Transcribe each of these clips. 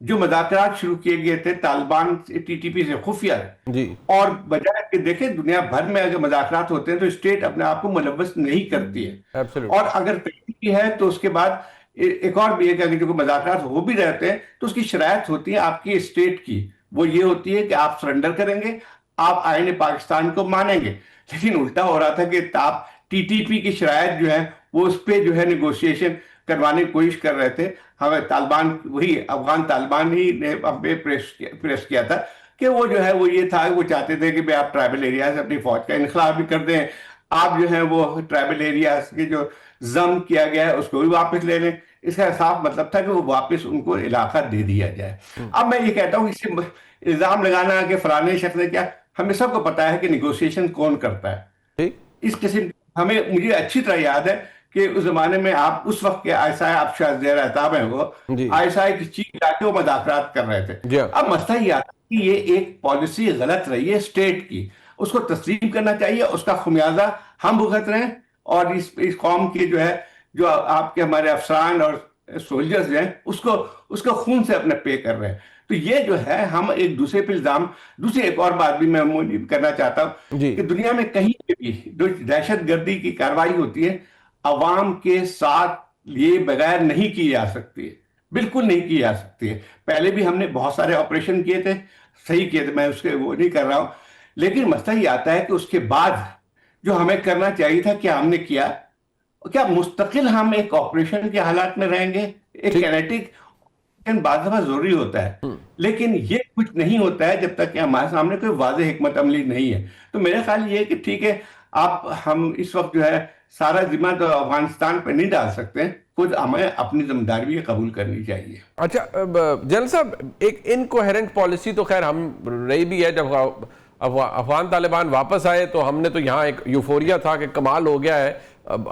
جو مذاکرات شروع کیے گئے تھے طالبان ٹی ٹی پی سے خفیہ ہے، جی اور بجائے کہ دیکھیں دنیا بھر میں اگر مذاکرات ہوتے ہیں تو اسٹیٹ اپنے آپ کو ملوث نہیں کرتی ہے، اور ایبسولوٹلی اگر ٹی پی ہے تو اس کے بعد ایک اور بھی ہے کہ اگر جو مذاکرات ہو بھی رہتے ہیں تو اس کی شرائط ہوتی ہے آپ کی اسٹیٹ کی، وہ یہ ہوتی ہے کہ آپ سرنڈر کریں گے، آپ آئین پاکستان کو مانیں گے۔ لیکن الٹا ہو رہا تھا کہ آپ ٹی ٹی پی کی شرائط جو ہے وہ اس پہ جو ہے نیگوشیشن کروانے کی کوشش کر رہے تھے۔ ہمیں طالبان، وہی افغان طالبان ہی نے ہم پہ پریس کیا تھا کہ وہ جو ہے وہ یہ تھا، وہ چاہتے تھے کہ آپ ٹرائبل ایریاز اپنی فوج کا انخلا بھی کر دیں، آپ جو ہے وہ ٹرائبل ایریاز کے جو ضم کیا گیا ہے اس کو بھی واپس لے لیں۔ اس کا صاف مطلب تھا کہ وہ واپس ان کو علاقہ دے دیا جائے۔ اب میں یہ کہتا ہوں اس سے الزام لگانا کہ فلانے شخص نے کیا، ہمیں سب کو پتا ہے کہ نیگوشیشن کون کرتا ہے ٹھیک اس قسم۔ مجھے اچھی طرح یاد ہے کہ اس زمانے میں آپ اس وقت کے آئیسائے، آپ شاید زیر اعتاب ہیں، وہ جی آئیسائے کی چیف جا کے وہ مذاکرات کر رہے تھے۔ جی ہاں اب مسئلہ یہ آتا ہے کہ یہ ایک پالیسی غلط رہی ہے اسٹیٹ کی، اس کو تسلیم کرنا چاہیے، اس کا خمیازہ ہم بھگت رہے ہیں، اور اس قوم کی جو ہے، جو آپ کے ہمارے افسران اور سولجرز ہیں، اس کو خون سے اپنے پے کر رہے ہیں۔ تو یہ جو ہے ہم ایک دوسرے پہ الزام، دوسری ایک اور بات بھی میں کرنا چاہتا ہوں جی کہ دنیا میں کہیں پہ بھی جو دہشت گردی کی کارروائی ہوتی ہے عوام کے ساتھ لیے بغیر نہیں کی جا سکتی ہے، بالکل نہیں کی جا سکتی ہے۔ پہلے بھی ہم نے بہت سارے آپریشن کیے تھے، صحیح کیے تھے، میں اس کے وہ نہیں کر رہا ہوں، لیکن مسئلہ یہ آتا ہے کہ اس کے بعد جو ہمیں کرنا چاہیے تھا کیا ہم نے کیا؟ کیا مستقل ہم ایک آپریشن کے حالات میں رہیں گے؟ ایک ٹھیک کینیٹک بعض دفعہ ضروری ہوتا ہے، لیکن یہ کچھ نہیں ہوتا ہے جب تک کہ ہمارے سامنے کوئی واضح حکمت عملی نہیں ہے۔ تو میرا خیال یہ ہے کہ ٹھیک ہے، ہم اس وقت جو ہے سارا ذمہ تو افغانستان پہ نہیں ڈال سکتے، خود ہمیں اپنی ذمہ داری بھی قبول کرنی چاہیے۔ اچھا جنرل صاحب، ایک انکوہرنٹ پالیسی تو خیر ہم رہی بھی ہے، جب افغان طالبان واپس آئے تو ہم نے تو یہاں ایک یوفوریا تھا کہ کمال ہو گیا ہے،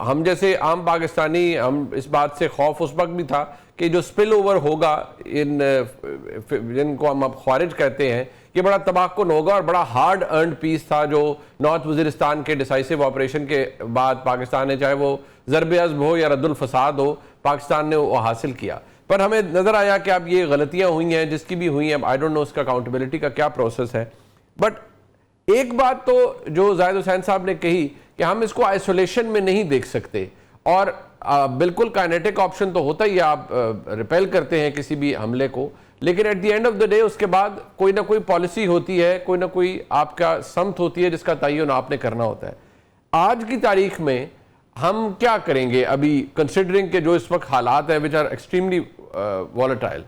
ہم جیسے عام پاکستانی، ہم اس بات سے خوف اس وقت بھی تھا کہ جو سپل اوور ہوگا جن کو ہم اب خوارج کہتے ہیں، یہ بڑا تباہ کن ہوگا، اور بڑا ہارڈ ارنڈ پیس تھا جو نارتھ وزیرستان کے ڈیسائسو آپریشن کے بعد پاکستان نے، چاہے وہ ضرب عضب ہو یا رد الفساد ہو، پاکستان نے وہ حاصل کیا۔ پر ہمیں نظر آیا کہ اب یہ غلطیاں ہوئی ہیں، جس کی بھی ہوئی ہیں، اب آئی ڈونٹ نو اس کا اکاؤنٹیبلٹی کا کیا پروسیس ہے۔ بٹ ایک بات تو جو زاہد حسین صاحب نے کہی کہ ہم اس کو آئسولیشن میں نہیں دیکھ سکتے، اور بالکل کائنیٹک آپشن تو ہوتا ہی، آپ ریپیل کرتے ہیں کسی بھی حملے کو، لیکن at the end of the day اس کے بعد کوئی نہ کوئی پالیسی ہوتی ہے، کوئی نہ کوئی آپ کا سمت ہوتی ہے جس کا تعین آپ نے کرنا ہوتا ہے۔ آج کی تاریخ میں ہم کیا کریں گے ابھی، کنسیڈرنگ کہ جو اس وقت حالات ہیں which are extremely volatile؟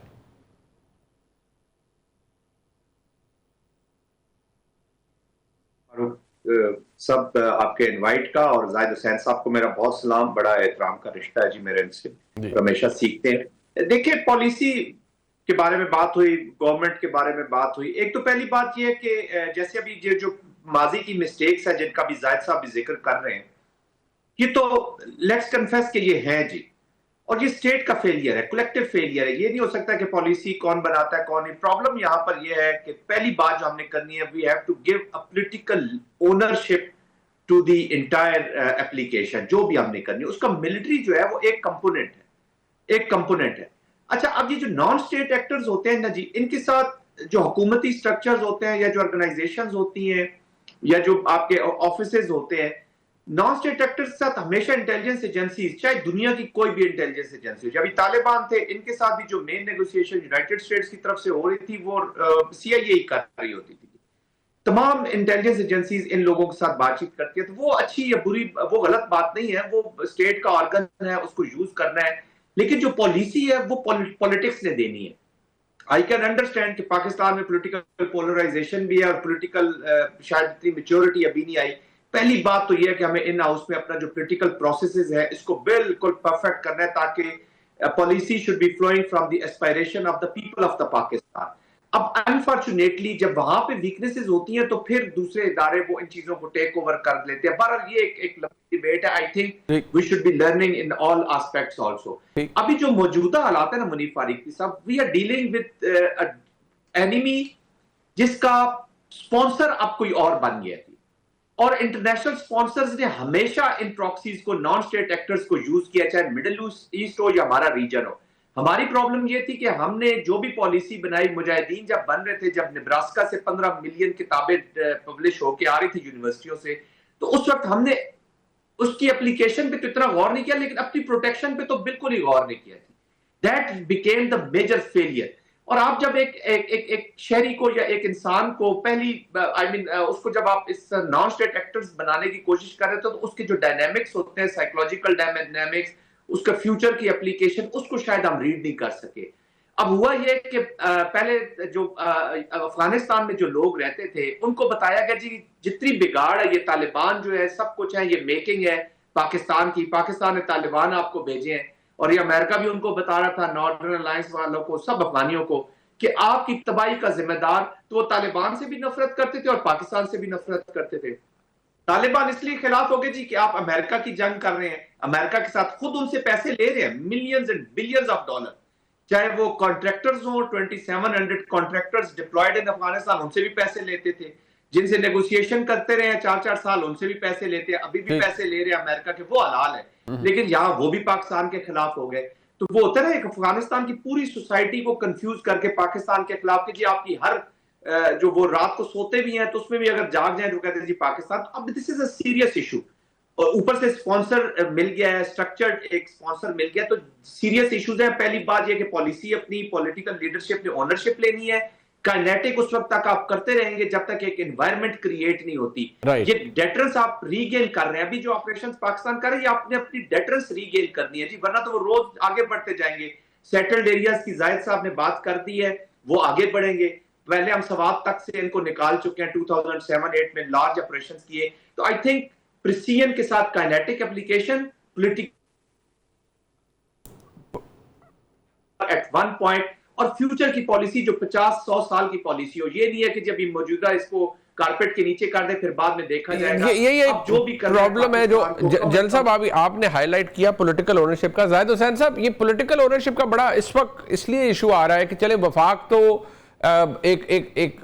سب آپ کے انوائٹ کا اور زاہد حسین صاحب کو میرا بہت سلام، بڑا احترام کا رشتہ ہے جی میرے ان سے، ہمیشہ سیکھتے ہیں۔ دیکھیں، پالیسی کے بارے میں بات ہوئی، گورنمنٹ کے بارے میں بات ہوئی، ایک تو پہلی بات یہ ہے کہ جیسے ابھی جو ماضی کی مسٹیکس ہیں جن کا بھی زاہد صاحب بھی ذکر کر رہے ہیں، یہ تو لیٹس کنفیس کہ یہ ہیں جی، اور یہ اسٹیٹ کا فیلئر ہے، کلیکٹیو فیلئر ہے۔ یہ نہیں ہو سکتا کہ پالیسی کون بناتا ہے کون نہیں۔ پرابلم یہاں پر یہ ہے کہ پہلی بات جو ہم نے کرنی ہے، we have to give a political ownership to the entire application, جو بھی ہم نے کرنی ہے۔ اس کا ملٹری جو ہے وہ ایک کمپوننٹ ہے، ایک کمپوننٹ ہے۔ اچھا، اب یہ جو نان اسٹیٹ ایکٹرز ہوتے ہیں نا جی، ان کے ساتھ جو حکومتی سٹرکچرز ہوتے ہیں یا جو آرگنائزیشنز ہوتی ہیں یا جو آپ کے آفیسز ہوتے ہیں، نان اسٹیٹ ایکٹرز کے ساتھ ہمیشہ انٹیلیجنس ایجنسیز، چاہے دنیا کی کوئی بھی انٹیلیجنس ایجنسی ہو، جب طالبان تھے ان کے ساتھ بھی جو مین نیگوسیشن یونائٹڈ اسٹیٹس کی طرف سے ہو رہی تھی وہ سی آئی اے کر رہی ہوتی تھی۔ تمام انٹیلیجنس ایجنسیز ان لوگوں کے ساتھ بات چیت کرتی ہے، تو وہ اچھی یا بری، وہ غلط بات نہیں ہے، وہ اسٹیٹ کا آرگن ہے، اس کو یوز کرنا ہے، لیکن جو پالیسی ہے وہ پولیٹکس نے دینی ہے۔ آئی کین انڈرسٹینڈ کہ پاکستان میں پولیٹیکل پولرائزیشن بھی ہے اور پولیٹیکل شاید اتنی میچورٹی ابھی نہیں آئی۔ پہلی بات تو یہ ہے کہ ہمیں ان ہاؤس میں اپنا جو پولیٹیکل پروسیسز ہے اس کو بالکل پرفیکٹ کرنا ہے، تاکہ policy should be flowing from the aspiration of the people of the Pakistan. اب انفارچونیٹلی جب وہاں پہ ویکنیسز ہوتی ہیں تو پھر دوسرے ادارے وہ ان چیزوں کو ٹیک اوور کر لیتے ہیں۔ بہرحال یہ ایک لمبی ڈیبیٹ ہے، I think we should be learning in all aspects also. ابھی جو موجودہ حالات ہیں نا منیف فاروقی صاحب، we are dealing with enemy جس کا اسپانسر اب کوئی اور بن گیا تھی، اور انٹرنیشنل اسپانسرز نے ہمیشہ ان پراکسیز کو، نان اسٹیٹ ایکٹرز کو یوز کیا، چاہے مڈل ایسٹ ہو یا ہمارا ریجن ہو۔ ہماری پرابلم یہ تھی کہ ہم نے جو بھی پالیسی بنائی، مجاہدین جب بن رہے تھے، جب نبراسکا سے 15 ملین کتابیں پبلش ہو کے آ رہی تھی یونیورسٹیوں سے، تو اس وقت ہم نے اس کی اپلیکیشن پہ تو اتنا غور نہیں کیا، لیکن اپنی پروٹیکشن پہ تو بالکل ہی غور نہیں کیا تھی. That became the major failure. اور آپ جب ایک شہری کو یا ایک انسان کو پہلی اس کو جب آپ اس نان اسٹیٹ ایکٹرز بنانے کی کوشش کر رہے تھے، تو اس کے جو ڈائنامکس ہوتے ہیں، سائیکولوجیکل ڈائنامکس، اس کا فیوچر کی اپلیکیشن، اس کو شاید ہم ریڈ نہیں کر سکے. اب ہوا یہ کہ پہلے جو افغانستان میں جو لوگ رہتے تھے ان کو بتایا گیا جی جتنی بگاڑ ہے، یہ طالبان جو ہے سب کچھ ہے، یہ میکنگ ہے پاکستان کی، پاکستان نے طالبان آپ کو بھیجے ہیں. اور یہ امریکہ بھی ان کو بتا رہا تھا، نارڈرن الائنس والوں کو، سب افغانیوں کو، کہ آپ کی تباہی کا ذمہ دار. تو وہ طالبان سے بھی نفرت کرتے تھے اور پاکستان سے بھی نفرت کرتے تھے. طالبان اس لیے خلاف ہو گئے جی کہ آپ امریکہ کی جنگ کر رہے ہیں، امریکہ کے ساتھ خود ان سے پیسے لے رہے ہیں، millions and billions of dollar. چاہے وہ کانٹریکٹرز ہوں، 2700 کانٹریکٹرز ڈپلائڈ ان افغانستان، ان سے بھی پیسے لیتے تھے. جن سے نیگوسیشن کرتے رہے ہیں 4 سال، ان سے بھی پیسے لیتے ہیں، ابھی بھی پیسے لے رہے ہیں امریکہ کے، وہ حلال ہے. لیکن یہاں وہ بھی پاکستان کے خلاف ہو گئے. تو وہ ہوتا ہے نا، ایک افغانستان کی پوری سوسائٹی کو کنفیوز کر کے پاکستان کے خلاف کہ جی آپ کی ہر جو وہ رات کو سوتے بھی ہیں تو اس میں بھی اگر جاگ جائیں تو کہتے ہیں جی پاکستان. اب دس از اے سیریس ایشو. اور اوپر سے اسپانسر مل گیا ہے، اسٹرکچرڈ ایک اسپانسر مل گیا، تو سیریس ایشوز ہیں. پہلی بات یہ کہ پالیسی اپنی پولیٹیکل لیڈرشپ نے اونرشپ لینی ہے. کائنیٹک اس وقت تک آپ کرتے رہیں گے جب تک ایک انوائرمنٹ کریٹ نہیں ہوتی. یہ ڈیٹرنس آپ ری گین کر رہے ہیں. ابھی جو آپریشن پاکستان کر رہے ہیں، آپ نے اپنی ڈیٹرنس ری گین کرنی ہے جی، ورنہ تو وہ روز آگے بڑھتے جائیں گے. سیٹلڈ ایریاز کی زاہد صاحب نے بات کر دی ہے، وہ آگے بڑھیں گے. پہلے ہم سوات تک سے ان کو نکال چکے ہیں، 2007-8 میں لارج آپریشن کیے. تو آئی تھنک پریسیجن کے ساتھ kinetic application, political at one point, اور فیوچر کی پالیسی جو 50-100 سال کی پالیسی ہو. یہ نہیں ہے کہ جب موجودہ اس کو کارپیٹ کے نیچے کر دے پھر بعد میں دیکھا جائے گا. یہ جو بھی پرابلم ہے جو جل صاحب آپ نے ہائی لائٹ کیا پولیٹیکل اونرشپ کا. زاہد حسین صاحب، یہ پولیٹیکل اونرشپ کا بڑا اس وقت اس لیے ایشو آ رہا ہے کہ چلے وفاق تو ایک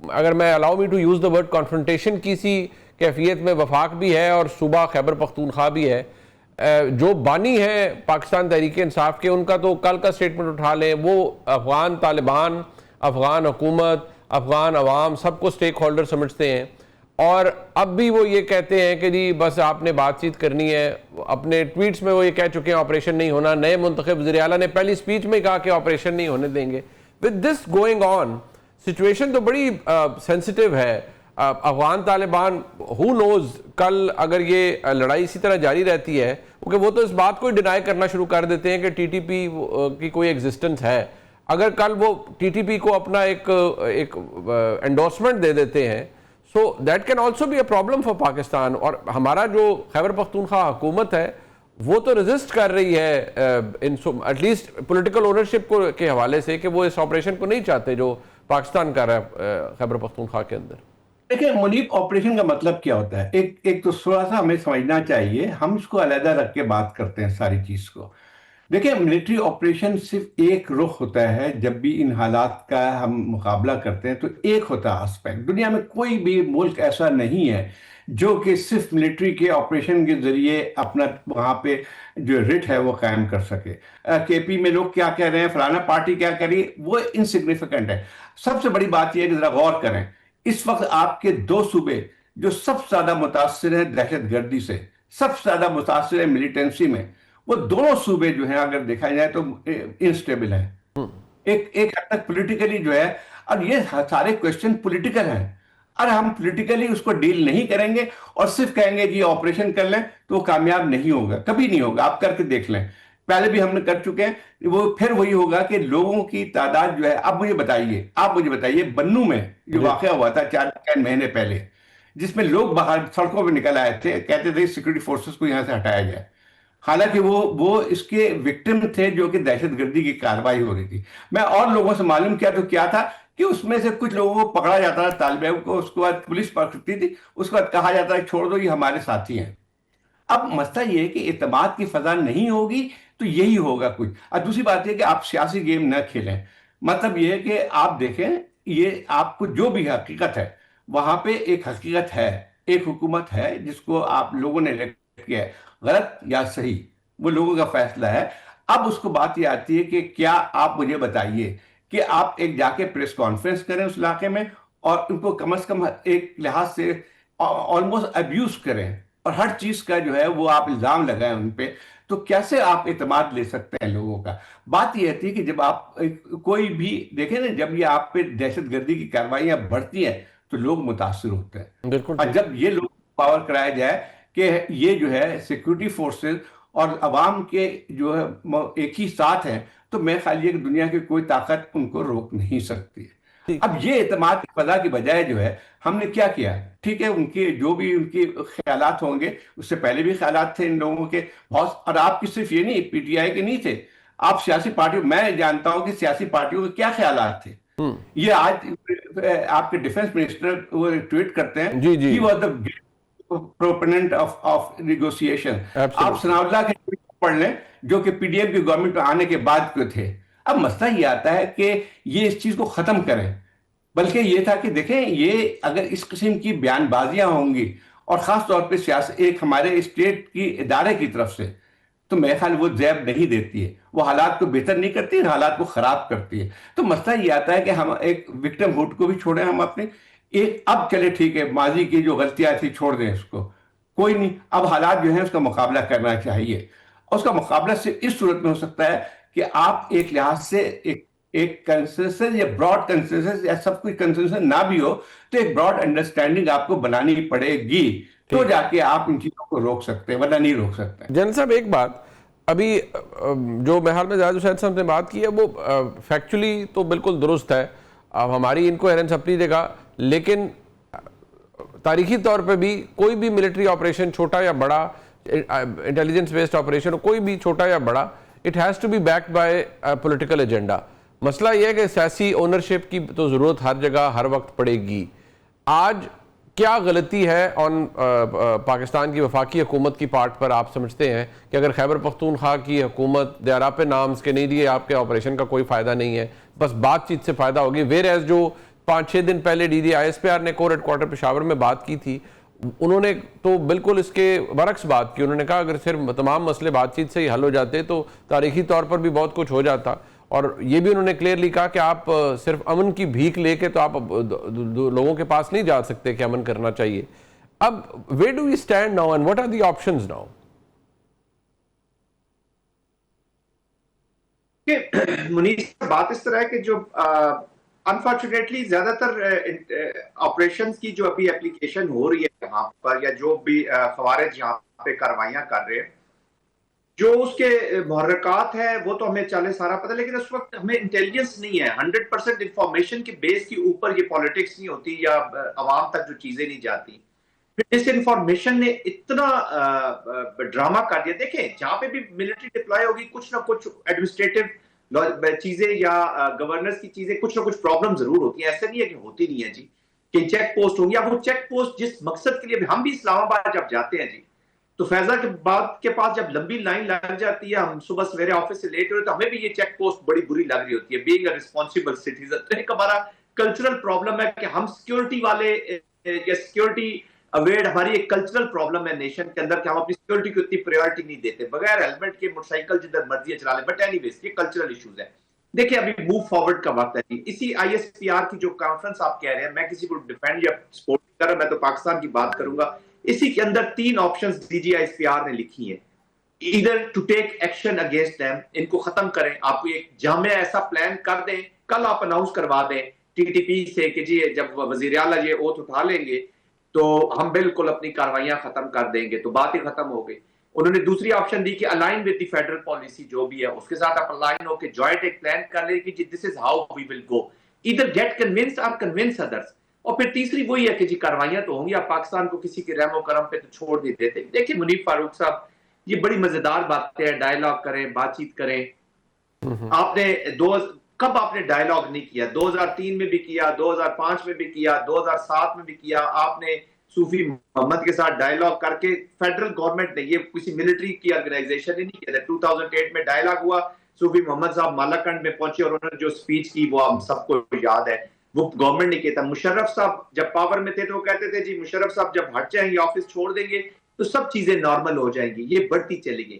اگر میں allow me to use the word confrontation کی سی کیفیت میں وفاق بھی ہے اور صوبہ خیبر پختونخوا بھی ہے. جو بانی ہیں پاکستان تحریک انصاف کے، ان کا تو کل کا سٹیٹمنٹ اٹھا لیں، وہ افغان طالبان، افغان حکومت، افغان عوام سب کو سٹیک ہولڈر سمجھتے ہیں. اور اب بھی وہ یہ کہتے ہیں کہ جی بس آپ نے بات چیت کرنی ہے. اپنے ٹویٹس میں وہ یہ کہہ چکے ہیں آپریشن نہیں ہونا. نئے منتخب وزیر اعلیٰ نے پہلی سپیچ میں کہا کہ آپریشن نہیں ہونے دیں گے. With this going on, situation تو بڑی سینسٹیو ہے. افغان طالبان ہو نوز کل اگر یہ لڑائی اسی طرح جاری رہتی ہے، کیونکہ وہ تو اس بات کو ڈینائی کرنا شروع کر دیتے ہیں کہ ٹی ٹی پی کی کوئی ایگزسٹنس ہے. اگر کل وہ ٹی ٹی پی کو اپنا ایک انڈورسمنٹ دے دیتے ہیں، so that can also be a problem for Pakistan. اور ہمارا جو خیبر پختونخوا حکومت ہے وہ تو ریزسٹ کر رہی ہے ایٹ لیسٹ پولیٹیکل اونرشپ کے حوالے سے، کہ وہ اس آپریشن کو نہیں چاہتے جو پاکستان کر رہا ہے خیبر پختونخوا کے اندر. دیکھیں منیب، آپریشن کا مطلب کیا ہوتا ہے؟ ایک تو تھوڑا سا ہمیں سمجھنا چاہیے. ہم اس کو علیحدہ رکھ کے بات کرتے ہیں ساری چیز کو. دیکھیں ملٹری آپریشن صرف ایک رخ ہوتا ہے. جب بھی ان حالات کا ہم مقابلہ کرتے ہیں تو ایک ہوتا ہے آسپیکٹ. دنیا میں کوئی بھی ملک ایسا نہیں ہے جو کہ صرف ملٹری کے آپریشن کے ذریعے اپنا وہاں پہ جو رٹ ہے وہ قائم کر سکے. کے پی میں لوگ کیا کہہ رہے ہیں، فلانا پارٹی کیا کہہ رہی ہے، وہ انسگنیفیکنٹ ہے. سب سے بڑی بات یہ ہے کہ ذرا غور کریں، اس وقت آپ کے 2 صوبے جو سب سے زیادہ متاثر ہیں دہشت گردی سے، سب سے زیادہ متاثر ہیں ملیٹنسی میں، وہ دونوں صوبے جو ہیں اگر دیکھا جائے تو انسٹیبل ہیں ایک حد تک پولیٹیکلی جو ہے. اور یہ سارے کوشچن پولیٹیکل ہیں. اور ہم پولیٹیکلی اس کو ڈیل نہیں کریں گے اور صرف کہیں گے کہ یہ آپریشن کر لیں تو وہ کامیاب نہیں ہوگا، کبھی نہیں ہوگا. آپ کر کے دیکھ لیں، پہلے بھی ہم نے کر چکے ہیں. وہ پھر وہی ہوگا کہ لوگوں کی تعداد جو ہے. اب آپ مجھے بتائیے بنو میں جو واقعہ ہوا تھا 4 مہینے پہلے، جس میں لوگ باہر سڑکوں پہ نکل آئے تھے، کہتے تھے سیکورٹی فورسز کو یہاں سے ہٹایا جائے، حالانکہ وہ اس کے وکٹم تھے جو کہ دہشت گردی کی کارروائی ہو رہی تھی. میں اور لوگوں سے معلوم کیا تو کیا تھا کہ اس میں سے کچھ لوگوں کو پکڑا جاتا تھا، طالب علم کو، اس کے بعد پولیس پکڑتی تھی، اس کے بعد کہا جاتا ہے چھوڑ دو یہ ہمارے ساتھی ہیں. اب مسئلہ یہ ہے کہ اعتماد کی فضا نہیں ہوگی تو یہی ہوگا کچھ. اور دوسری بات یہ کہ آپ سیاسی گیم نہ کھیلیں. مطلب یہ ہے کہ آپ دیکھیں، یہ آپ کو جو بھی حقیقت ہے وہاں پہ ایک حقیقت ہے، ایک حکومت ہے جس کو آپ لوگوں نے الیکٹ کیا ہے. غلط یا صحیح وہ لوگوں کا فیصلہ ہے. اب اس کو بات یہ آتی ہے کہ کیا آپ مجھے بتائیے کہ آپ ایک جا کے پریس کانفرنس کریں اس علاقے میں اور ان کو کم از کم ایک لحاظ سے آلموسٹ ابیوز کریں اور ہر چیز کا جو ہے وہ آپ الزام لگائیں ان پہ، تو کیسے آپ اعتماد لے سکتے ہیں لوگوں کا؟ بات یہ ہوتی ہے کہ جب آپ کوئی بھی دیکھیں نا، جب یہ آپ پہ دہشت گردی کی کارروائیاں بڑھتی ہیں تو لوگ متاثر ہوتے ہیں، بالکل اور ٹھیک. جب یہ لوگ پاور کرایا جائے کہ یہ جو ہے سیکورٹی فورسز اور عوام کے جو ہے ایک ہی ساتھ ہیں، تو میں خیال یہ کہ دنیا کی کوئی طاقت ان کو روک نہیں سکتی ہے. ٹھیک. اب یہ اعتماد کی فضا کی بجائے جو ہے ہم نے کیا کیا؟ ٹھیک ہے، ان کے جو بھی ان کے خیالات ہوں گے، اس سے پہلے بھی خیالات تھے ان لوگوں کے بہت، اور آپ کی صرف یہ نہیں پی ٹی آئی کے نہیں تھے، آپ سیاسی پارٹیوں، میں جانتا ہوں کہ سیاسی پارٹیوں کے کیا خیالات تھے. یہ آج آپ کے ڈیفنس منسٹر وہ ٹویٹ کرتے ہیں، جی جی. he was the proponent of negotiation. آپ ثناء اللہ کے پڑھ لیں جو کہ پی ڈی ایم کی گورنمنٹ آنے کے بعد کے تھے. اب مسئلہ یہ آتا ہے کہ یہ اس چیز کو ختم کریں، بلکہ یہ تھا کہ دیکھیں یہ اگر اس قسم کی بیان بازیاں ہوں گی اور خاص طور پہ سیاست ایک ہمارے اسٹیٹ کی ادارے کی طرف سے، تو میرے خیال وہ زیب نہیں دیتی ہے، وہ حالات کو بہتر نہیں کرتی ہے، حالات کو خراب کرتی ہے. تو مسئلہ یہ آتا ہے کہ ہم ایک وکٹم ہوڈ کو بھی چھوڑیں، ہم اپنے ایک اب چلے ٹھیک ہے ماضی کی جو غلطیاں تھی چھوڑ دیں، اس کو کوئی نہیں، اب حالات جو ہیں اس کا مقابلہ کرنا چاہیے. اور اس کا مقابلہ صرف اس صورت میں ہو سکتا ہے کہ آپ ایک لحاظ سے ایک کنسنسس یا براڈ کنسنسس یا سب کچھ کنسنسس نہ بھی ہو تو ایک براڈ انڈرسٹینڈنگ آپ کو بنانی پڑے گی، تو جا کے آپ ان چیزوں کو روک سکتے ہیں، ورنہ نہیں روک سکتے. جنرل صاحب ایک بات، ابھی جو محال میں زاہد حسین صاحب نے بات کی ہے وہ فیکچولی تو بالکل درست ہے، اب ہماری انکوہرنس اپنی جگہ، لیکن تاریخی طور پہ بھی کوئی بھی ملٹری آپریشن چھوٹا یا بڑا، انٹیلیجنس بیسڈ آپریشن کوئی بھی چھوٹا یا بڑا، it has to be backed by political agenda. مسئلہ یہ ہے کہ سیاسی اونرشپ کی تو ضرورت ہر جگہ ہر وقت پڑے گی. آج کیا غلطی ہے آن پاکستان کی وفاقی حکومت کی پارٹ پر آپ سمجھتے ہیں کہ اگر خیبر پختونخوا کی حکومت دے آر آپ نامز کے نہیں دیے آپ کے آپریشن کا کوئی فائدہ نہیں ہے، بس بات چیت سے فائدہ ہوگی، ویر ایز جو 5-6 دن پہلے D G I S P R نے کور ہیڈ کوارٹر پشاور میں بات کی تھی، انہوں نے تو بالکل اس کے برعکس بات کی. انہوں نے کہا اگر صرف تمام مسئلے بات چیت سے ہی حل ہو جاتے تو تاریخی طور پر بھی بہت کچھ ہو جاتا، اور یہ بھی انہوں نے کلیئرلی کہا کہ آپ صرف امن کی بھیک لے کے تو آپ لوگوں کے پاس نہیں جا سکتے کہ امن کرنا چاہیے. اب where do we stand now and what are the options now? Manish, بات اس طرح ہے کہ جو انفارچونیٹلی زیادہ تر آپریشنز کی جو ابھی اپلیکیشن ہو رہی ہے یہاں پر، یا جو بھی خوارج یہاں پہ کاروائیاں کر رہے ہیں، جو اس کے محرکات ہیں وہ تو ہمیں چلے سارا پتہ، لیکن اس وقت ہمیں انٹیلیجنس نہیں ہے. 100% انفارمیشن کے بیس کے اوپر یہ پالیٹکس نہیں ہوتی یا عوام تک جو چیزیں نہیں جاتی. اس انفارمیشن نے اتنا ڈرامہ کر دیا. دیکھیں جہاں پہ بھی ملٹری ڈپلائے ہوگی کچھ نہ کچھ ایڈمنسٹریٹو چیزیں یا گورننس کی چیزیں، کچھ نہ کچھ پرابلم ضرور ہوتی ہیں. ایسا نہیں ہے کہ ہوتی نہیں ہے جی، کہ چیک پوسٹ ہوں گی. اب وہ چیک پوسٹ جس مقصد کے لیے ہم بھی اسلام آباد جب جاتے ہیں جی، تو فیضا کے پاس جب لمبی لائن لگ جاتی ہے، ہم صبح سویرے آفس سے لیٹ ہوئے تو ہمیں بھی یہ چیک پوسٹ بڑی بری لگ رہی ہوتی ہے. بینگ اے رسپانسبل سٹیزن، تو ایک ہمارا کلچرل پرابلم ہے کہ ہم سیکیورٹی والے یا سیکیورٹی اویئر، ہماری ایک کلچرل پرابلم ہے نیشن کے اندر کہ ہم اپنی سیکیورٹی کو اتنی پریورٹی نہیں دیتے. بغیر ہیلمٹ کے موٹر سائیکل جدھر مرضی چلا لیں. بٹ اینی ویز یہ کلچرل ایشوز ہے. دیکھیں ابھی موو فارورڈ کا وقت ہے. اسی آئی ایس پی آر کی جو کانفرنس آپ کہہ رہے ہیں، میں کسی کو ڈیفینڈ یا سپورٹ کر رہا، میں تو پاکستان کی بات کروں گا. اسی کے اندر 3 options D G I S P R نے لکھی ہیں. Either to take action against them, ان کو ختم کریں. آپ کو ایک جامع ایسا پلان کر دیں، کل آپ اناؤنس کروا دیں ٹی ٹی پی سے کہ جی جب وزیر اعلیٰ یہ اوتھ اٹھا لیں گے تو ہم بالکل اپنی کاروائیاں ختم کر دیں گے، تو بات ہی ختم ہو گئی. انہوں نے دوسری آپشن دی کہ align with the federal policy جو بھی ہے اس کے ساتھ آپ الائن ہو کے جوائنٹ ایک پلان کر لیں کہ this is how we will go, either get convinced اور کنونس ادرس. اور پھر تیسری وہی ہے کہ جی کاروائیاں تو ہوں گی، آپ پاکستان کو کسی کے رحم و کرم پہ تو چھوڑ نہیں دیتے. دیکھیں منیب فاروق صاحب، یہ بڑی مزیدار باتیں ہیں، ڈائیلاگ کریں، بات چیت کریں. آپ نے کب آپ نے ڈائیلاگ نہیں کیا؟ 2003 میں بھی کیا، 2005 میں بھی کیا، 2007 میں بھی کیا. آپ نے صوفی محمد کے ساتھ ڈائیلاگ کر کے فیڈرل گورنمنٹ نے، یہ کسی ملٹری کی آرگنائزیشن نے نہیں کیا. 2008 میں ڈائیلاگ ہوا، صوفی محمد صاحب مالاکنڈ میں پہنچے اور انہوں نے جو سپیچ کی وہ ہم سب کو یاد ہے، وہ گورنمنٹ نے کیا تھا. مشرف صاحب جب پاور میں تھے تو وہ کہتے تھے جی مشرف صاحب جب ہٹ جائیں گے، آفس چھوڑ دیں گے تو سب چیزیں نارمل ہو جائیں گی. یہ بڑھتی چلی گئی.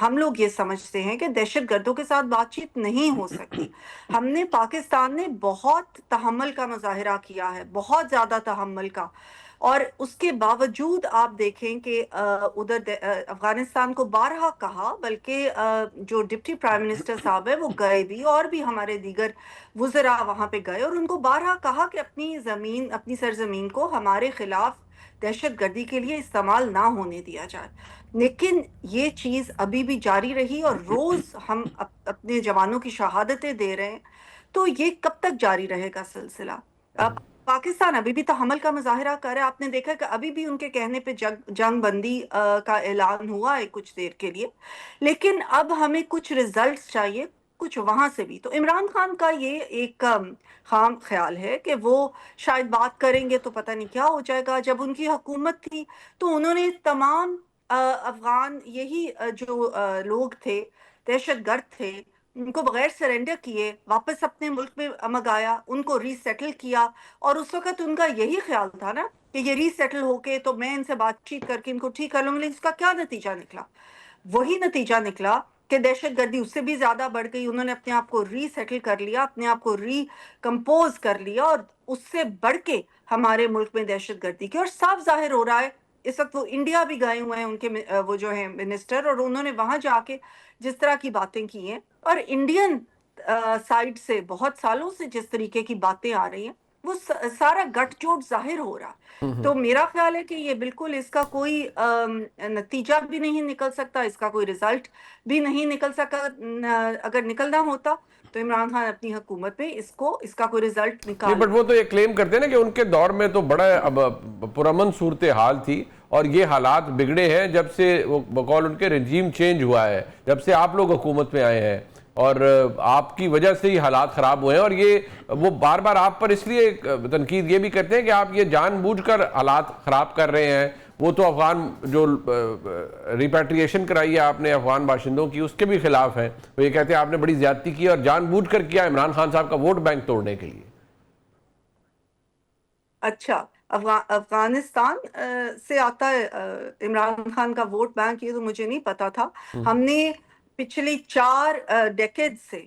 ہم لوگ یہ سمجھتے ہیں کہ دہشت گردوں کے ساتھ بات چیت نہیں ہو سکتی. پاکستان نے بہت تحمل کا مظاہرہ کیا ہے، بہت زیادہ تحمل کا، اور اس کے باوجود آپ دیکھیں کہ ادھر افغانستان کو بارہا کہا، بلکہ جو ڈپٹی پرائم منسٹر صاحب ہے وہ گئے بھی، اور بھی ہمارے دیگر وزراء وہاں پہ گئے، اور ان کو بارہا کہا کہ اپنی سرزمین کو ہمارے خلاف دہشت گردی کے لیے استعمال نہ ہونے دیا جائے. لیکن یہ چیز ابھی بھی جاری رہی، اور روز ہم اپنے جوانوں کی شہادتیں دے رہے ہیں. تو یہ کب تک جاری رہے گا سلسلہ؟ پاکستان ابھی بھی تحمل کا مظاہرہ کر رہا ہے. آپ نے دیکھا کہ ابھی بھی ان کے کہنے پہ جنگ بندی کا اعلان ہوا ہے کچھ دیر کے لیے، لیکن اب ہمیں کچھ ریزلٹس چاہیے کچھ وہاں سے بھی. تو عمران خان کا یہ ایک خام خیال ہے کہ وہ شاید بات کریں گے تو پتہ نہیں کیا ہو جائے گا. جب ان کی حکومت تھی تو انہوں نے تمام افغان یہی جو لوگ تھے دہشت گرد تھے ان کو بغیر سرنڈر کیے واپس اپنے ملک میں منگایا، ان کو ری سیٹل کیا. اور اس وقت ان کا یہی خیال تھا نا کہ یہ ری سیٹل ہو کے تو میں ان سے بات چیت کر کے ان کو ٹھیک کر لوں گی. لیکن اس کا کیا نتیجہ نکلا؟ وہی نتیجہ نکلا کہ دہشت گردی اس سے بھی زیادہ بڑھ گئی. انہوں نے اپنے آپ کو ری سیٹل کر لیا، اپنے آپ کو ری کمپوز کر لیا، اور اس سے بڑھ کے ہمارے ملک میں دہشت گردی کی. اور صاف ظاہر ہو رہا ہے اس وقت وہ انڈیا بھی گئے ہوئے ہیں ان کے وہ جو ہیں منسٹر، اور انہوں نے وہاں جا کے جس طرح کی باتیں کی ہیں، اور انڈین سائڈ سے بہت سالوں سے جس طریقے کی باتیں آ رہی ہیں وہ سارا گٹھ جوڑ ظاہر ہو رہا ہے. تو میرا خیال ہے کہ یہ بالکل اس کا کوئی نتیجہ بھی نہیں نکل سکتا، اس کا کوئی رزلٹ بھی نہیں نکل سکتا. اگر نکلنا ہوتا تو عمران خان اپنی حکومت میں اس کا کوئی رزلٹ نہیں، نکال. بٹ وہ تو یہ کلیم کرتے ہیں نا کہ ان کے دور میں تو بڑا پرامن صورتحال تھی، اور یہ حالات بگڑے ہیں جب سے بقول ان کے رجیم چینج ہوا ہے، جب سے آپ لوگ حکومت میں آئے ہیں، اور آپ کی وجہ سے ہی حالات خراب ہوئے ہیں. اور یہ وہ بار بار آپ پر اس لیے تنقید یہ بھی کرتے ہیں کہ آپ یہ جان بوجھ کر حالات خراب کر رہے ہیں. وہ تو افغان جو ریپیٹریشن کرائی ہے آپ نے افغان باشندوں کی، اس کے بھی خلاف ہیں. وہ یہ کہتے ہیں آپ نے بڑی زیادتی کی اور جان بوجھ کر کیا عمران خان صاحب کا ووٹ بینک توڑنے کے لیے. اچھا، افغانستان سے آتا ہے عمران خان کا ووٹ بینک؟ یہ تو مجھے نہیں پتا تھا. ہم نے پچھلی 4 ڈیکیڈ سے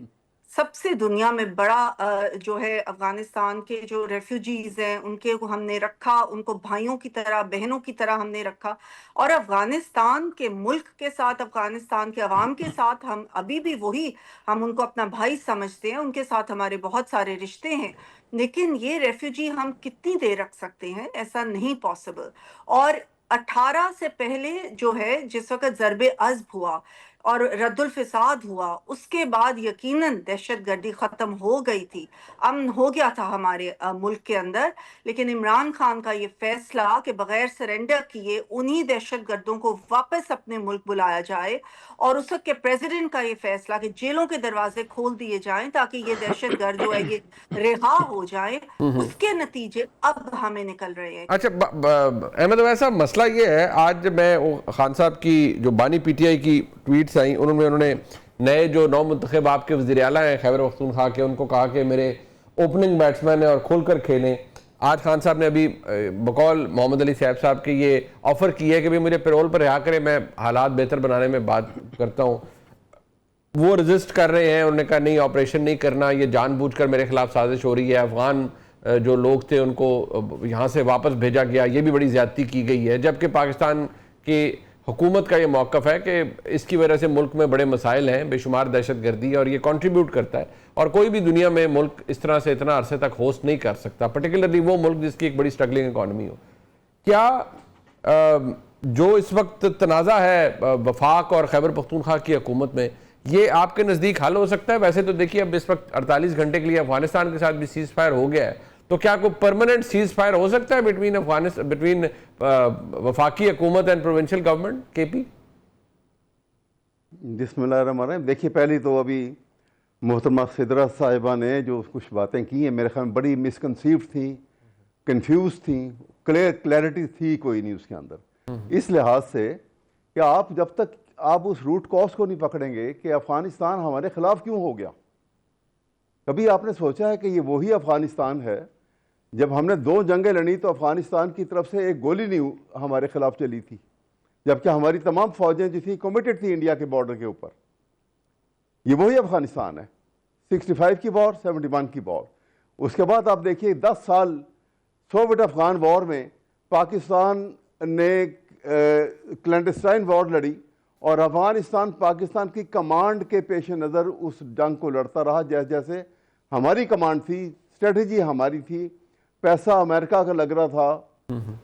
سب سے دنیا میں بڑا جو ہے افغانستان کے جو ریفیوجیز ہیں ان کے کو ہم نے رکھا، ان کو بھائیوں کی طرح بہنوں کی طرح ہم نے رکھا. اور افغانستان کے ملک کے ساتھ، افغانستان کے عوام کے ساتھ ہم ابھی بھی ہم ان کو اپنا بھائی سمجھتے ہیں، ان کے ساتھ ہمارے بہت سارے رشتے ہیں. لیکن یہ ریفیوجی ہم کتنی دیر رکھ سکتے ہیں؟ ایسا نہیں پاسبل. اور 18 سے پہلے جو ہے جس وقت ضرب عضب ہوا اور رد الفساد ہوا، اس کے بعد یقیناً دہشت گردی ختم ہو گئی تھی، امن ہو گیا تھا ہمارے ملک کے اندر. لیکن عمران خان کا یہ فیصلہ کہ بغیر سرنڈر کیے انہی دہشت گردوں کو واپس اپنے ملک بلایا جائے، اور اس وقت کے پریزیڈنٹ کا یہ فیصلہ کہ جیلوں کے دروازے کھول دیے جائیں تاکہ یہ دہشت گرد جو ہے یہ رہا ہو جائیں، اس کے نتیجے اب ہمیں نکل رہے ہیں. اچھا احمد اویس صاحب، مسئلہ یہ ہے، آج میں خان صاحب کی جو بانی پی ٹی آئی کی ٹویٹس آئیں انہوں نے نئے جو نو منتخب آپ کے وزیر اعلیٰ ہیں خیبر پختونخوا کے، ان کو کہا کہ میرے اوپننگ بیٹسمین ہیں اور کھل کر کھیلیں. آج خان صاحب نے ابھی بقول محمد علی صاحب صاحب کی یہ آفر کی ہے کہ میرے پیرول پر رہا کریں، میں حالات بہتر بنانے میں بات کرتا ہوں. وہ رزسٹ کر رہے ہیں، انہوں نے کہا نہیں آپریشن نہیں کرنا، یہ جان بوجھ کر میرے خلاف سازش ہو رہی ہے. افغان جو لوگ تھے ان کو یہاں سے واپس بھیجا گیا، یہ بھی بڑی زیادتی کی گئی ہے. جبکہ پاکستان کی حکومت کا یہ موقف ہے کہ اس کی وجہ سے ملک میں بڑے مسائل ہیں، بے شمار دہشت گردی، اور یہ کنٹریبیوٹ کرتا ہے. اور کوئی بھی دنیا میں ملک اس طرح سے اتنا عرصے تک ہوسٹ نہیں کر سکتا، پرٹیکولرلی وہ ملک جس کی ایک بڑی سٹرگلنگ اکانومی ہو. کیا جو اس وقت تنازع ہے وفاق اور خیبر پختونخوا کی حکومت میں، یہ آپ کے نزدیک حل ہو سکتا ہے؟ ویسے تو دیکھیے اب اس وقت 48 گھنٹے کے لیے افغانستان کے ساتھ بھی سیز فائر ہو گیا ہے، تو کیا کوئی پرماننٹ سیز فائر ہو سکتا ہے بٹوین وفاقی حکومت اینڈ پروونشل گورنمنٹ کے پی؟ بسم اللہ الرحمن الرحیم. دیکھیے پہلی تو ابھی محترمہ خضرہ صاحبہ نے جو کچھ باتیں کی ہیں میرے خیال میں بڑی مسکنسیوڈ تھیں، کنفیوز تھیں، کلیئرٹی تھی کوئی نہیں اس کے اندر. اس لحاظ سے کہ آپ جب تک آپ اس روٹ کاز کو نہیں پکڑیں گے کہ افغانستان ہمارے خلاف کیوں ہو گیا. کبھی آپ نے سوچا ہے کہ یہ وہی افغانستان ہے جب ہم نے 2 جنگیں لڑی تو افغانستان کی طرف سے ایک گولی نہیں ہمارے خلاف چلی تھی. جبکہ ہماری تمام فوجیں جو تھیں کمیٹڈ تھی انڈیا کے بارڈر کے اوپر. یہ وہی افغانستان ہے 65 کی وار 71 کی وار. اس کے بعد آپ دیکھیے 10 سال سوویت افغان وار میں پاکستان نے کلینڈسٹائن وار لڑی اور افغانستان پاکستان کی کمانڈ کے پیش نظر اس جنگ کو لڑتا رہا. جیسے جیسے ہماری کمانڈ تھی، اسٹریٹجی ہماری تھی، پیسہ امریکہ کا لگ رہا تھا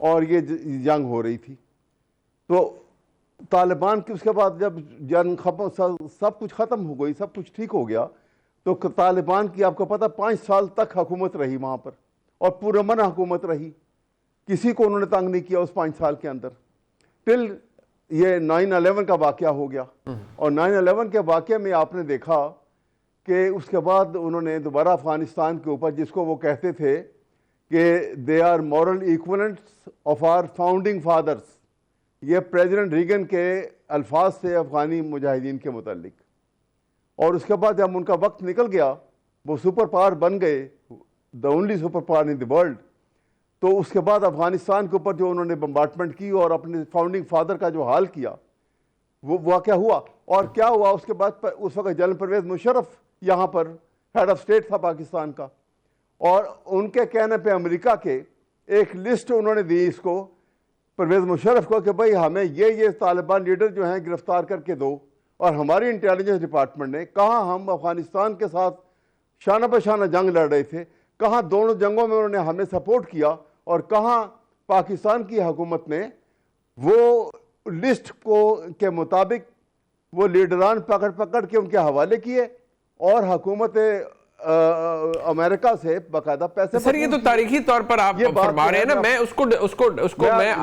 اور یہ جنگ ہو رہی تھی. تو طالبان کی اس کے بعد جب جنگ سب کچھ ختم ہو گئی، سب کچھ ٹھیک ہو گیا، تو طالبان کی آپ کو پتہ 5 سال تک حکومت رہی وہاں پر اور پرامن حکومت رہی. کسی کو انہوں نے تنگ نہیں کیا اس 5 سال کے اندر ٹل یہ 9/11 کا واقعہ ہو گیا. اور 9/11 کے واقعے میں آپ نے دیکھا کہ اس کے بعد انہوں نے دوبارہ افغانستان کے اوپر، جس کو وہ کہتے تھے کہ they are moral equivalents of our founding fathers, یہ پریزیڈنٹ ریگن کے الفاظ تھے افغانی مجاہدین کے متعلق. اور اس کے بعد جب ان کا وقت نکل گیا، وہ سپر پاور بن گئے، the only super power in the world, تو اس کے بعد افغانستان کے اوپر جو انہوں نے بمبارٹمنٹ کی اور اپنے فاؤنڈنگ فادر کا جو حال کیا، وہ واقعہ ہوا. اور کیا ہوا اس کے بعد؟ اس وقت جنرل پرویز مشرف یہاں پر ہیڈ آف اسٹیٹ تھا پاکستان کا، اور ان کے کہنے پہ امریکہ کے ایک لسٹ انہوں نے دی اس کو پرویز مشرف کو کہ بھائی ہمیں یہ طالبان لیڈر جو ہیں گرفتار کر کے دو. اور ہماری انٹیلیجنس ڈپارٹمنٹ نے کہاں ہم افغانستان کے ساتھ شانہ بہ شانہ جنگ لڑ رہے تھے، کہاں دونوں جنگوں میں انہوں نے ہمیں سپورٹ کیا، اور کہاں پاکستان کی حکومت نے وہ لسٹ کے مطابق وہ لیڈران پکڑ کے ان کے حوالے کیے اور حکومت امریکہ سے باقاعدہ پیسے. سر یہ تو تاریخی طور پر آپ فرما رہے ہیں نا، میں اس کو میں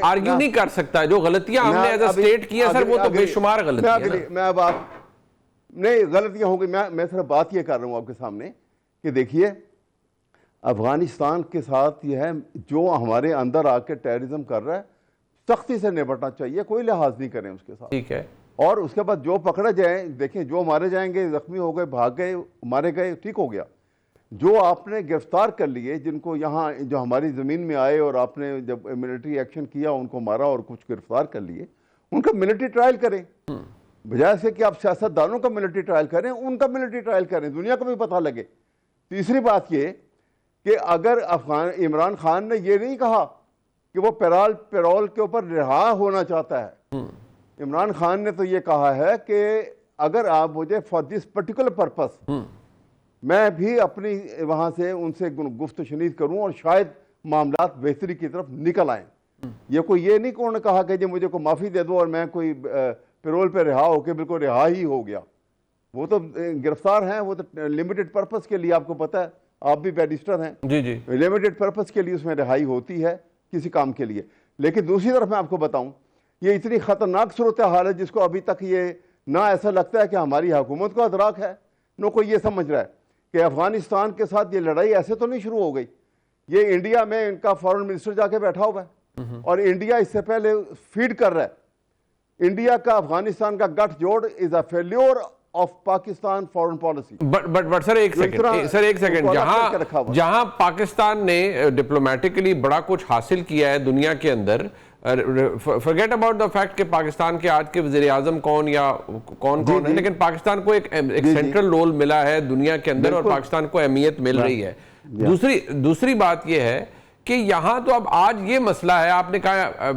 آرگیو نہیں کر سکتا. جو غلطیاں ہم نے ایز اے اسٹیٹ کی ہیں سر، وہ تو بے شمار غلطیاں ہیں. میں اب نہیں غلطیاں ہوں گی، میں صرف بات یہ کر رہا ہوں آپ کے سامنے کہ دیکھیے افغانستان کے ساتھ یہ ہے جو ہمارے اندر آ کے ٹیررزم کر رہا ہے، سختی سے نپٹنا چاہیے، کوئی لحاظ نہیں کریں اس کے ساتھ. ٹھیک ہے. اور اس کے بعد جو پکڑے جائیں، دیکھیں جو مارے جائیں گے، زخمی ہو گئے، بھاگ گئے، مارے گئے، ٹھیک ہو گیا. جو آپ نے گرفتار کر لیے، جن کو یہاں جو ہماری زمین میں آئے اور آپ نے جب ملٹری ایکشن کیا ان کو مارا اور کچھ گرفتار کر لیے، ان کا ملٹری ٹرائل کریں. بجائے سے کہ آپ سیاستدانوں کا ملٹری ٹرائل کریں، ان کا ملٹری ٹرائل کریں، دنیا کو بھی پتہ لگے. تیسری بات یہ کہ اگر عمران خان نے یہ نہیں کہا کہ وہ پیرول کے اوپر رہا ہونا چاہتا ہے، عمران خان نے تو یہ کہا ہے کہ اگر آپ مجھے فار دس پرٹیکولر پرپس میں بھی اپنی وہاں سے ان سے گفت و شنید کروں اور شاید معاملات بہتری کی طرف نکل آئیں. یہ نہیں کہ انہوں نے کہا کہ جی مجھے کوئی معافی دے دو اور میں کوئی پیرول پہ رہا ہو کے بالکل رہا ہی ہو گیا. وہ تو گرفتار ہیں، وہ تو لمیٹڈ پرپس کے لیے، آپ کو پتہ ہے، آپ بھی بیرسٹر ہیں، جی لمیٹڈ پرپس کے لیے اس میں رہائی ہوتی ہے کسی کام کے لیے. لیکن دوسری طرف میں آپ کو بتاؤں، یہ اتنی خطرناک صورتحال ہے جس کو ابھی تک یہ نہ ایسا لگتا ہے کہ ہماری حکومت کو ادراک ہے، نہ کوئی یہ سمجھ رہا ہے کہ افغانستان کے ساتھ یہ لڑائی ایسے تو نہیں شروع ہو گئی. یہ انڈیا میں ان کا فارن منسٹر جا کے بیٹھا ہوا ہے اور انڈیا اس سے پہلے فیڈ کر رہا ہے. انڈیا کا افغانستان کا گٹھ جوڑ is a failure of Pakistan foreign policy. But sir ایک سیکنڈ جہاں پاکستان نے ڈپلومیٹکلی بڑا کچھ حاصل کیا ہے دنیا کے اندر، forget about the fact کہ پاکستان کے آج کے وزیر اعظم کون یا کون ہے، لیکن پاکستان کو ایک سینٹرل رول ملا ہے دنیا کے اندر اور پاکستان کو اہمیت مل رہی ہے. دوسری بات یہ ہے کہ یہاں تو اب آج یہ مسئلہ ہے، آپ نے کہا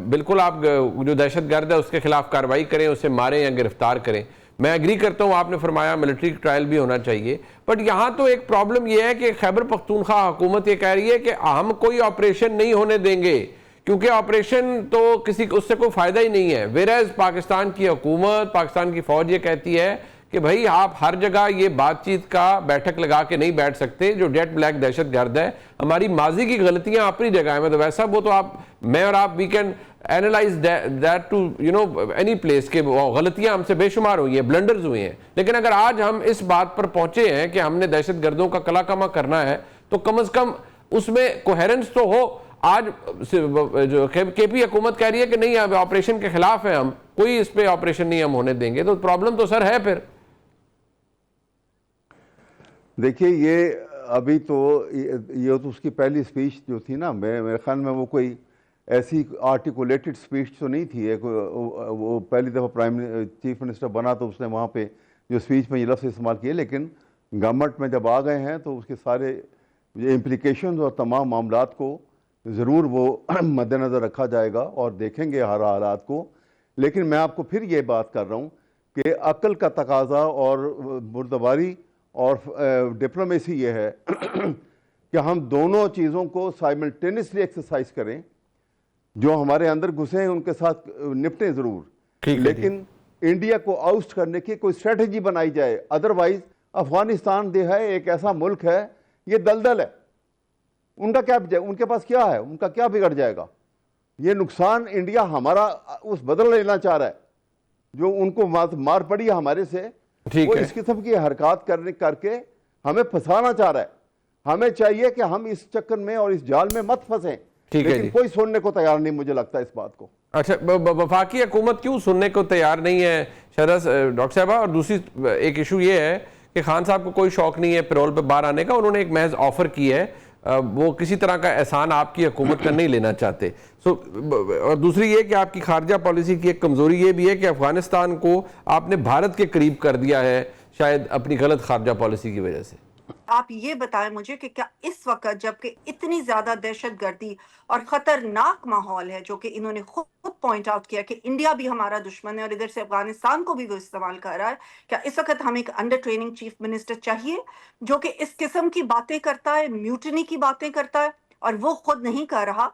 بالکل آپ جو دہشت گرد ہے اس کے خلاف کارروائی کریں، اسے ماریں یا گرفتار کریں. میں ایگری کرتا ہوں، آپ نے فرمایا ملٹری ٹرائل بھی ہونا چاہیے. بٹ یہاں تو ایک پرابلم یہ ہے کہ خیبر پختونخوا حکومت یہ کہہ رہی ہے کہ ہم کوئی آپریشن نہیں ہونے دیں گے کیونکہ آپریشن تو اس سے کوئی فائدہ ہی نہیں ہے. ویرائز پاکستان کی حکومت، پاکستان کی فوج یہ کہتی ہے کہ بھائی آپ ہر جگہ یہ بات چیت کا بیٹھک لگا کے نہیں بیٹھ سکتے. جو جیٹ بلیک دہشت گرد ہے، ہماری ماضی کی غلطیاں اپنی جگہ ہیں، مطلب ایسا وہ تو میں اور آپ we can analyse that to any place کہ غلطیاں ہم سے بے شمار ہوئی ہیں، بلنڈرز ہوئے ہیں. لیکن اگر آج ہم اس بات پر پہنچے ہیں کہ ہم نے دہشت گردوں کا کلا کما کرنا ہے تو کم از کم اس میں کوہیرنس تو ہو. آج جو کے پی حکومت کہہ رہی ہے کہ نہیں اب آپریشن کے خلاف ہیں، ہم کوئی اس پہ آپریشن نہیں ہم ہونے دیں گے، تو پرابلم تو سر ہے. پھر دیکھیے یہ ابھی تو یہ تو اس کی پہلی سپیچ جو تھی نا، میرے خیال میں وہ کوئی ایسی آرٹیکولیٹڈ اسپیچ تو نہیں تھی. ایک وہ پہلی دفعہ چیف منسٹر بنا تو اس نے وہاں پہ جو اسپیچ میں یہ لفظ استعمال کیے, لیکن گورنمنٹ میں جب آ گئے ہیں تو اس کے سارے امپلیکیشنز اور تمام معاملات کو ضرور وہ مد نظر رکھا جائے گا اور دیکھیں گے ہر حالات کو. لیکن میں آپ کو پھر یہ بات کر رہا ہوں کہ عقل کا تقاضا اور مردباری اور ڈپلومیسی یہ ہے کہ ہم دونوں چیزوں کو سائملٹینیسلی ایکسرسائز کریں. جو ہمارے اندر گھسے ہیں ان کے ساتھ نپٹیں ضرور, لیکن انڈیا کو آؤسٹ کرنے کی کوئی اسٹریٹجی بنائی جائے. ادروائز افغانستان جو ہے ایک ایسا ملک ہے, یہ دلدل ہے, ان کے پاس کیا ہے, ان کا کیا بگڑ جائے گا. یہ نقصان انڈیا ہمارا اس بدل لینا چاہ رہا ہے, جو ان کو مار پڑی ہے ہمارے سے, وہ اس قسم کی حرکات کر کے ہمیں پھنسانا چاہ رہا ہے. ہمیں چاہیے کہ ہم اس چکر میں اور اس جال میں مت پھنسیں, لیکن کوئی سننے کو تیار نہیں مجھے لگتا اس بات کو. اچھا, وفاقی حکومت کیوں سننے کو تیار نہیں ہے شہرز ڈاکٹر صاحبہ؟ اور دوسری ایک ایشو یہ ہے کہ خان صاحب کو کوئی شوق نہیں ہے پیرول پہ باہر آنے کا, انہوں نے ایک محض آفر کی ہے, وہ کسی طرح کا احسان آپ کی حکومت کا نہیں لینا چاہتے. اور دوسری یہ کہ آپ کی خارجہ پالیسی کی ایک کمزوری یہ بھی ہے کہ افغانستان کو آپ نے بھارت کے قریب کر دیا ہے, شاید اپنی غلط خارجہ پالیسی کی وجہ سے. آپ یہ بتائیں مجھے کہ کیا اس وقت جبکہ اتنی زیادہ دہشت گردی اور خطرناک ماحول ہے, جو کہ انہوں نے خود پوائنٹ آؤٹ کیا کہ انڈیا بھی ہمارا دشمن ہے اور ادھر سے افغانستان کو بھی وہ استعمال کر رہا ہے, کیا اس وقت ہمیں ایک انڈر ٹریننگ چیف منسٹر چاہیے جو کہ اس قسم کی باتیں کرتا ہے, میوٹنی کی باتیں کرتا ہے, اور وہ خود نہیں کر رہا؟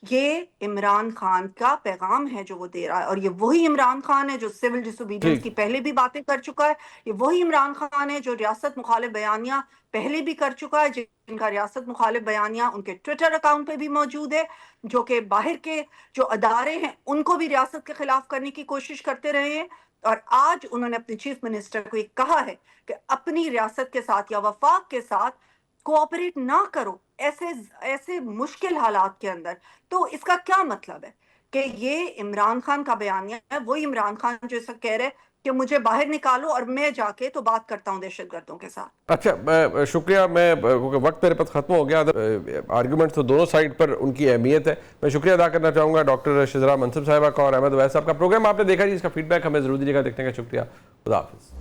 یہ عمران خان کا پیغام ہے جو وہ دے رہا ہے, اور یہ وہی عمران خان ہے جو سول ڈس اوبیڈینس کی پہلے بھی باتیں کر چکا ہے. یہ وہی عمران خان ہے جو ریاست مخالف بیانیہ پہلے بھی کر چکا ہے, جن کا ریاست مخالف بیانیہ ان کے ٹویٹر اکاؤنٹ پہ بھی موجود ہے, جو کہ باہر کے جو ادارے ہیں ان کو بھی ریاست کے خلاف کرنے کی کوشش کرتے رہے ہیں. اور آج انہوں نے اپنے چیف منسٹر کو یہ کہا ہے کہ اپنی ریاست کے ساتھ یا وفاق کے ساتھ کوآپریٹ نہ کرو ایسے مشکل حالات کے اندر. تو اس کا کیا مطلب ہے کہ یہ عمران خان کا بیانیہ ہے, وہی عمران خان جو اس وقت کہہ رہے کہ مجھے باہر نکالو اور میں جا کے تو بات کرتا ہوں دہشت گردوں کے ساتھ. اچھا, شکریہ. میں کیونکہ وقت میرے پاس ختم ہو گیا, آرگومنٹ تو دونوں سائڈ پر ان کی اہمیت ہے. میں شکریہ ادا کرنا چاہوں گا ڈاکٹر شزرا منصب صاحبہ کا اور احمد اویس صاحب کا. پروگرام آپ نے دیکھا جی, اس کا فیڈ بیک ہمیں ضرور دیجیے گا. دیکھنے کا شکریہ. خدا حافظ.